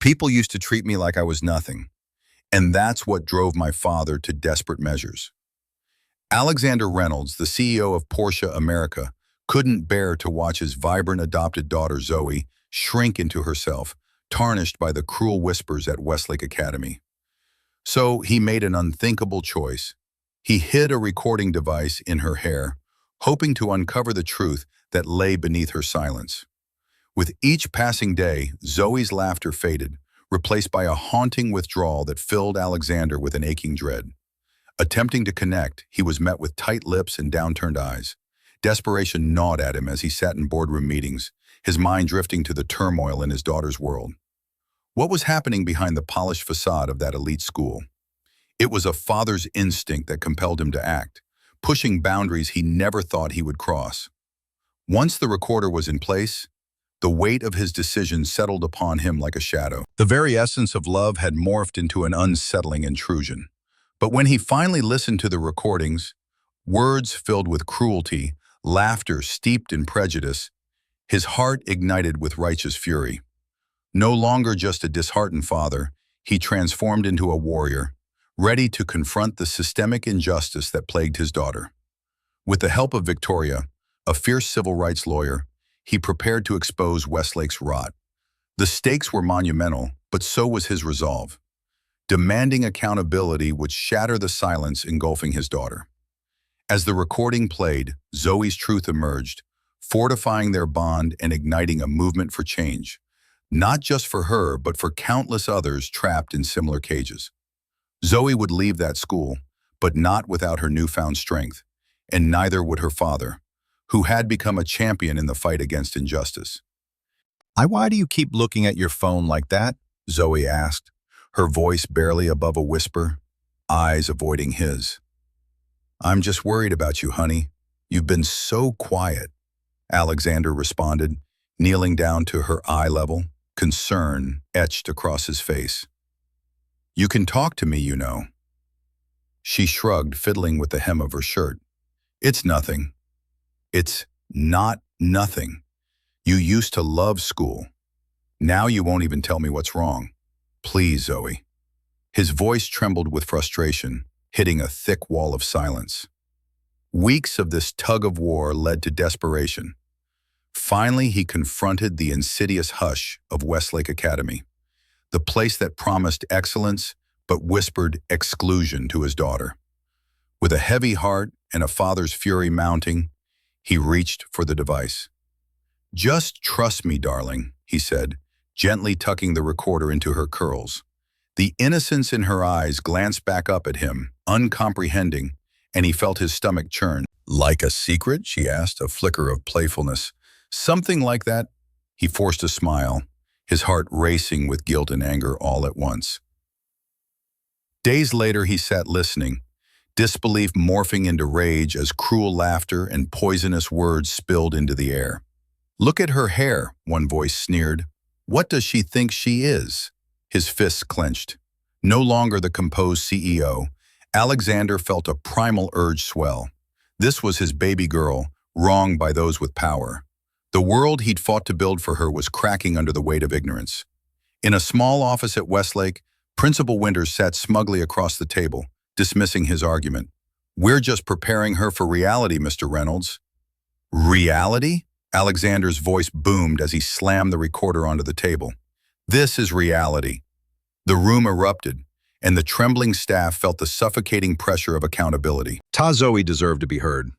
People used to treat me like I was nothing, and that's what drove my father to desperate measures. Alexander Reynolds, the CEO of Porsche America, couldn't bear to watch his vibrant adopted daughter Zoe shrink into herself, tarnished by the cruel whispers at Westlake Academy. So he made an unthinkable choice. He hid a recording device in her hair, hoping to uncover the truth that lay beneath her silence. With each passing day, Zoe's laughter faded, replaced by a haunting withdrawal that filled Alexander with an aching dread. Attempting to connect, he was met with tight lips and downturned eyes. Desperation gnawed at him as he sat in boardroom meetings, his mind drifting to the turmoil in his daughter's world. What was happening behind the polished facade of that elite school? It was a father's instinct that compelled him to act, pushing boundaries he never thought he would cross. Once the recorder was in place, the weight of his decision settled upon him like a shadow. The very essence of love had morphed into an unsettling intrusion. But when he finally listened to the recordings, words filled with cruelty, laughter steeped in prejudice, his heart ignited with righteous fury. No longer just a disheartened father, he transformed into a warrior, ready to confront the systemic injustice that plagued his daughter. With the help of Victoria, a fierce civil rights lawyer, he prepared to expose Westlake's rot. The stakes were monumental, but so was his resolve. Demanding accountability would shatter the silence engulfing his daughter. As the recording played, Zoe's truth emerged, fortifying their bond and igniting a movement for change, not just for her, but for countless others trapped in similar cages. Zoe would leave that school, but not without her newfound strength, and neither would her father, who had become a champion in the fight against injustice. Why do you keep looking at your phone like that?" Zoe asked, her voice barely above a whisper, eyes avoiding his. "I'm just worried about you, honey. You've been so quiet," Alexander responded, kneeling down to her eye level, concern etched across his face. "You can talk to me, you know." She shrugged, fiddling with the hem of her shirt. "It's nothing." "It's not nothing. You used to love school. Now you won't even tell me what's wrong. Please, Zoe." His voice trembled with frustration, hitting a thick wall of silence. Weeks of this tug-of-war led to desperation. Finally, he confronted the insidious hush of Westlake Academy, the place that promised excellence but whispered exclusion to his daughter. With a heavy heart and a father's fury mounting, he reached for the device. "Just trust me, darling," he said, gently tucking the recorder into her curls. The innocence in her eyes glanced back up at him, uncomprehending, and he felt his stomach churn. "Like a secret?" she asked, a flicker of playfulness. "Something like that?" He forced a smile, his heart racing with guilt and anger all at once. Days later, he sat listening, disbelief morphing into rage as cruel laughter and poisonous words spilled into the air. "Look at her hair," one voice sneered. "What does she think she is?" His fists clenched. No longer the composed CEO, Alexander felt a primal urge swell. This was his baby girl, wronged by those with power. The world he'd fought to build for her was cracking under the weight of ignorance. In a small office at Westlake, Principal Winters sat smugly across the table, dismissing his argument. "We're just preparing her for reality, Mr. Reynolds." "Reality?" Alexander's voice boomed as he slammed the recorder onto the table. "This is reality." The room erupted, and the trembling staff felt the suffocating pressure of accountability. Zoe deserved to be heard.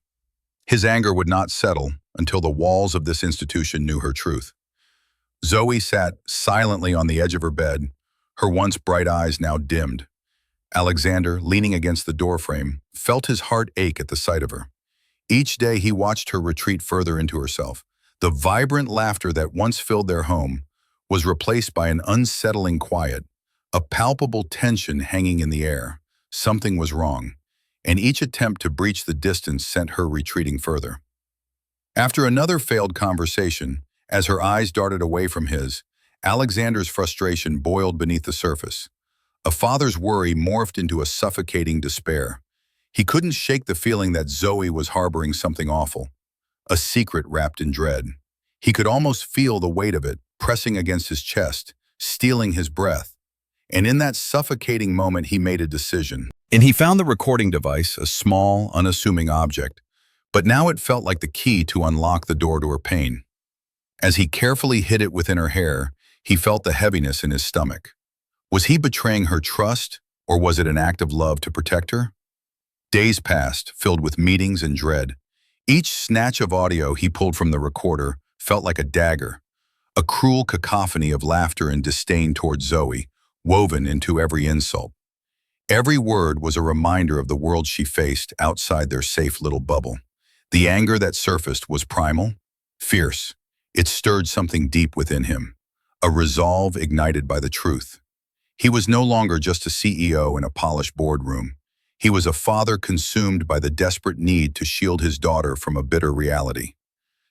His anger would not settle until the walls of this institution knew her truth. Zoe sat silently on the edge of her bed, her once bright eyes now dimmed. Alexander, leaning against the doorframe, felt his heart ache at the sight of her. Each day he watched her retreat further into herself. The vibrant laughter that once filled their home was replaced by an unsettling quiet, a palpable tension hanging in the air. Something was wrong, and each attempt to breach the distance sent her retreating further. After another failed conversation, as her eyes darted away from his, Alexander's frustration boiled beneath the surface. A father's worry morphed into a suffocating despair. He couldn't shake the feeling that Zoe was harboring something awful, a secret wrapped in dread. He could almost feel the weight of it pressing against his chest, stealing his breath. And in that suffocating moment, he made a decision. And he found the recording device, a small, unassuming object, but now it felt like the key to unlock the door to her pain. As he carefully hid it within her hair, he felt the heaviness in his stomach. Was he betraying her trust, or was it an act of love to protect her? Days passed, filled with meetings and dread. Each snatch of audio he pulled from the recorder felt like a dagger, a cruel cacophony of laughter and disdain toward Zoe, woven into every insult. Every word was a reminder of the world she faced outside their safe little bubble. The anger that surfaced was primal, fierce. It stirred something deep within him, a resolve ignited by the truth. He was no longer just a CEO in a polished boardroom. He was a father consumed by the desperate need to shield his daughter from a bitter reality.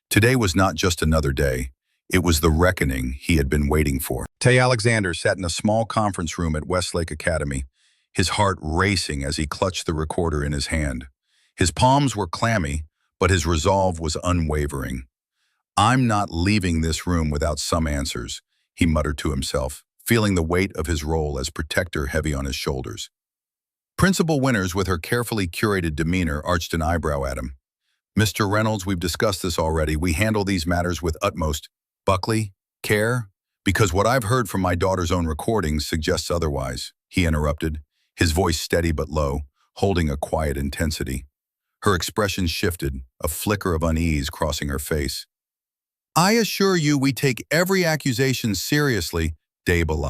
Today was not just another day. It was the reckoning he had been waiting for. Tay Alexander sat in a small conference room at Westlake Academy, his heart racing as he clutched the recorder in his hand. His palms were clammy, but his resolve was unwavering. "I'm not leaving this room without some answers," he muttered to himself, feeling the weight of his role as protector heavy on his shoulders. Principal Winters, with her carefully curated demeanor, arched an eyebrow at him. "Mr. Reynolds, we've discussed this already. We handle these matters with utmost, Buckley, care? Because what I've heard from my daughter's own recordings suggests otherwise," he interrupted, his voice steady but low, holding a quiet intensity. Her expression shifted, a flicker of unease crossing her face. "I assure you we take every accusation seriously," Dable.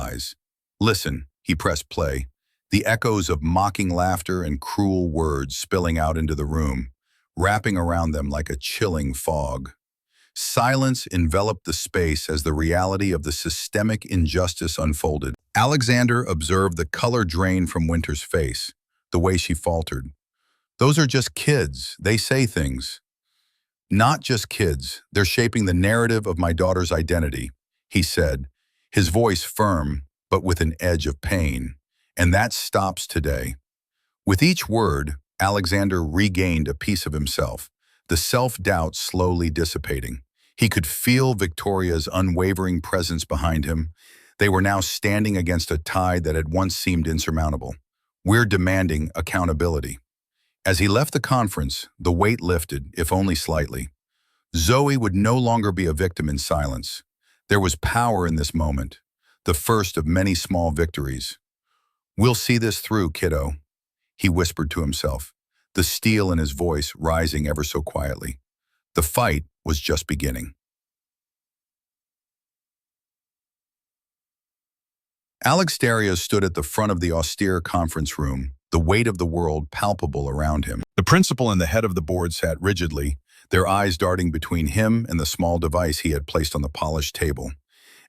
"Listen," he pressed play, the echoes of mocking laughter and cruel words spilling out into the room, wrapping around them like a chilling fog. Silence enveloped the space as the reality of the systemic injustice unfolded. Alexander observed the color drain from Winter's face, the way she faltered. "Those are just kids. They say things." "Not just kids. They're shaping the narrative of my daughter's identity," he said, his voice firm, but with an edge of pain. "And that stops today." With each word, Alexander regained a piece of himself, the self-doubt slowly dissipating. He could feel Victoria's unwavering presence behind him. They were now standing against a tide that had once seemed insurmountable. "We're demanding accountability." As he left the conference, the weight lifted, if only slightly. Zoe would no longer be a victim in silence. There was power in this moment, the first of many small victories. "We'll see this through, kiddo," he whispered to himself, the steel in his voice rising ever so quietly. The fight was just beginning. Alex Darius stood at the front of the austere conference room, the weight of the world palpable around him. The principal and the head of the board sat rigidly, their eyes darting between him and the small device he had placed on the polished table,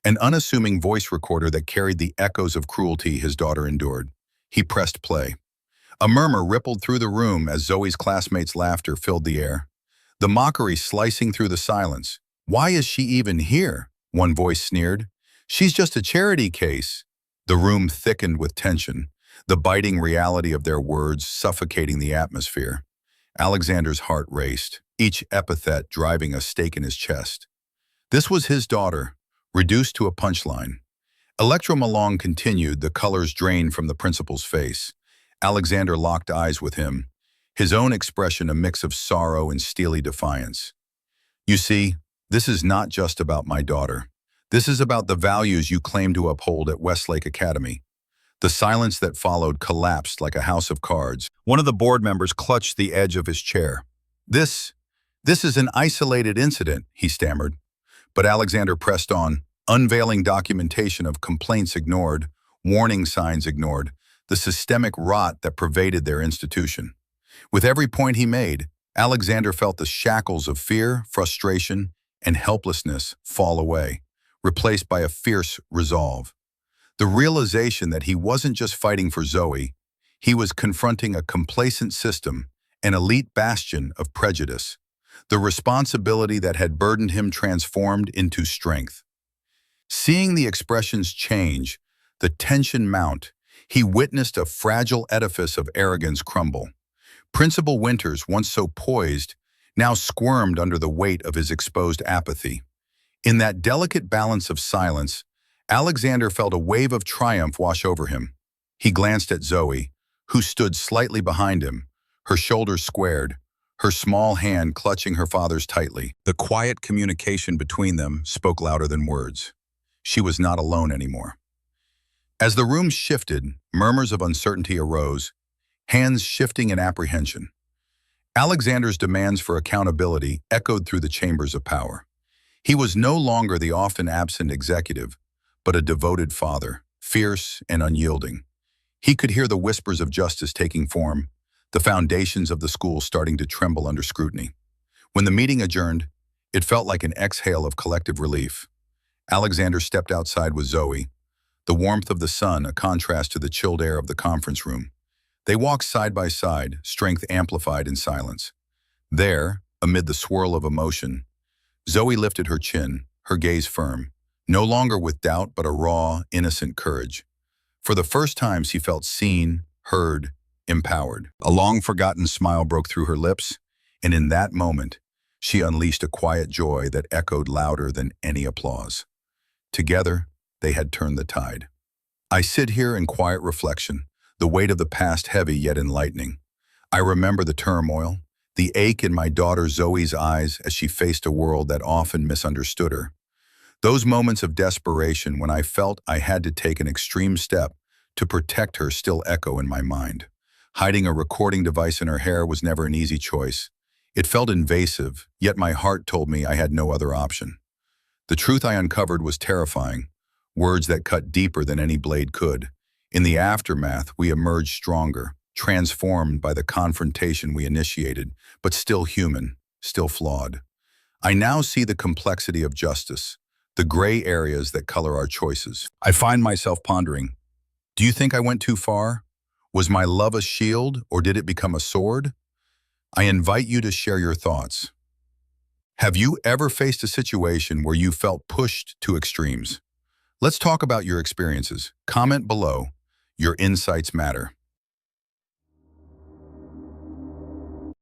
an unassuming voice recorder that carried the echoes of cruelty his daughter endured. He pressed play. A murmur rippled through the room as Zoe's classmates' laughter filled the air, the mockery slicing through the silence. "Why is she even here?" one voice sneered. "She's just a charity case." The room thickened with tension, the biting reality of their words suffocating the atmosphere. Alexander's heart raced, each epithet driving a stake in his chest. This was his daughter, reduced to a punchline. Electro Malong continued, the colors drained from the principal's face. Alexander locked eyes with him, his own expression a mix of sorrow and steely defiance. "You see, this is not just about my daughter. This is about the values you claim to uphold at Westlake Academy." The silence that followed collapsed like a house of cards. One of the board members clutched the edge of his chair. This is an isolated incident," he stammered. But Alexander pressed on, unveiling documentation of complaints ignored, warning signs ignored, the systemic rot that pervaded their institution. With every point he made, Alexander felt the shackles of fear, frustration, and helplessness fall away, replaced by a fierce resolve. The realization that he wasn't just fighting for Zoe, he was confronting a complacent system, an elite bastion of prejudice. The responsibility that had burdened him transformed into strength. Seeing the expressions change, the tension mount, he witnessed a fragile edifice of arrogance crumble. Principal Winters, once so poised, now squirmed under the weight of his exposed apathy. In that delicate balance of silence, Alexander felt a wave of triumph wash over him. He glanced at Zoe, who stood slightly behind him, her shoulders squared, her small hand clutching her father's tightly. The quiet communication between them spoke louder than words. She was not alone anymore. As the room shifted, murmurs of uncertainty arose, hands shifting in apprehension. Alexander's demands for accountability echoed through the chambers of power. He was no longer the often absent executive, but a devoted father, fierce and unyielding. He could hear the whispers of justice taking form, the foundations of the school starting to tremble under scrutiny. When the meeting adjourned, it felt like an exhale of collective relief. Alexander stepped outside with Zoe, the warmth of the sun a contrast to the chilled air of the conference room. They walked side by side, strength amplified in silence. There, amid the swirl of emotion, Zoe lifted her chin, her gaze firm, no longer with doubt but a raw, innocent courage. For the first time, she felt seen, heard, empowered. A long-forgotten smile broke through her lips, and in that moment, she unleashed a quiet joy that echoed louder than any applause. Together, they had turned the tide. I sit here in quiet reflection, the weight of the past heavy yet enlightening. I remember the turmoil, the ache in my daughter Zoe's eyes as she faced a world that often misunderstood her. Those moments of desperation when I felt I had to take an extreme step to protect her still echo in my mind. Hiding a recording device in her hair was never an easy choice. It felt invasive, yet my heart told me I had no other option. The truth I uncovered was terrifying, words that cut deeper than any blade could. In the aftermath, we emerged stronger, transformed by the confrontation we initiated, but still human, still flawed. I now see the complexity of justice, the gray areas that color our choices. I find myself pondering, do you think I went too far? Was my love a shield, or did it become a sword? I invite you to share your thoughts. Have you ever faced a situation where you felt pushed to extremes? Let's talk about your experiences. Comment below. Your insights matter.